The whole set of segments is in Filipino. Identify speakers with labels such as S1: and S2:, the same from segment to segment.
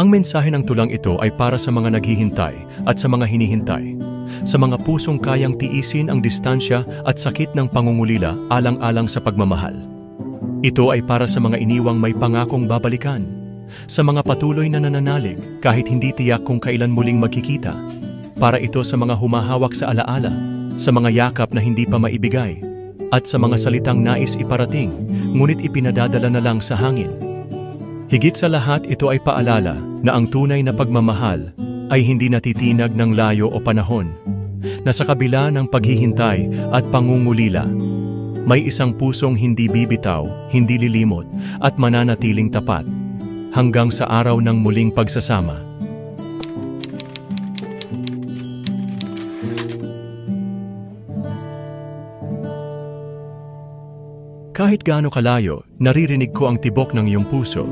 S1: Ang mensahe ng tulang ito ay para sa mga naghihintay at sa mga hinihintay. Sa mga pusong kayang tiisin ang distansya at sakit ng pangungulila alang-alang sa pagmamahal. Ito ay para sa mga iniwang may pangakong babalikan. Sa mga patuloy na nananalig kahit hindi tiyak kung kailan muling magkikita. Para ito sa mga humahawak sa alaala, sa mga yakap na hindi pa maibigay, at sa mga salitang nais iparating, ngunit ipinadadala na lang sa hangin. Higit sa lahat, ito ay paalala na ang tunay na pagmamahal ay hindi natitinag ng layo o panahon, na sa kabila ng paghihintay at pangungulila, may isang pusong hindi bibitaw, hindi lilimot, at mananatiling tapat, hanggang sa araw ng muling pagsasama. Kahit gaano kalayo, naririnig ko ang tibok ng iyong puso.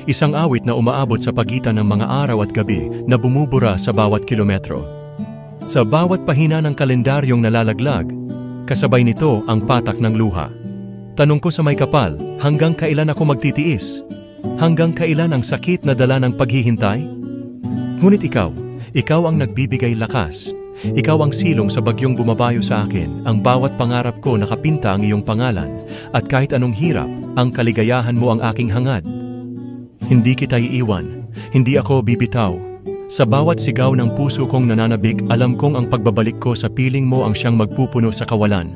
S1: Isang awit na umaabot sa pagitan ng mga araw at gabi na bumubura sa bawat kilometro. Sa bawat pahina ng kalendaryong nalalaglag, kasabay nito ang patak ng luha. Tanong ko sa may kapal, hanggang kailan ako magtitiis? Hanggang kailan ang sakit na dala ng paghihintay? Ngunit ikaw ang nagbibigay lakas. Ikaw ang silong sa bagyong bumabayo sa akin, ang bawat pangarap ko nakapinta ang iyong pangalan, at kahit anong hirap, ang kaligayahan mo ang aking hangad. Hindi kita iiwan, hindi ako bibitaw. Sa bawat sigaw ng puso kong nananabik, alam kong ang pagbabalik ko sa piling mo ang siyang magpupuno sa kawalan.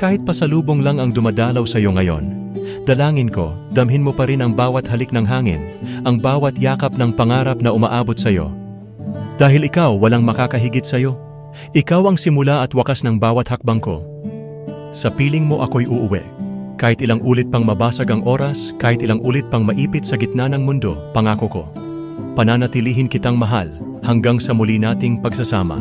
S1: Kahit pasalubong lang ang dumadalaw sa iyo ngayon, dalangin ko, damhin mo pa rin ang bawat halik ng hangin, ang bawat yakap ng pangarap na umaabot sa iyo. Dahil ikaw walang makakahigit sa iyo. Ikaw ang simula at wakas ng bawat hakbang ko. Sa piling mo ako'y uuwi. Kahit ilang ulit pang mabasag ang oras, kahit ilang ulit pang maipit sa gitna ng mundo, pangako ko. Pananatilihin kitang mahal hanggang sa muli nating pagsasama.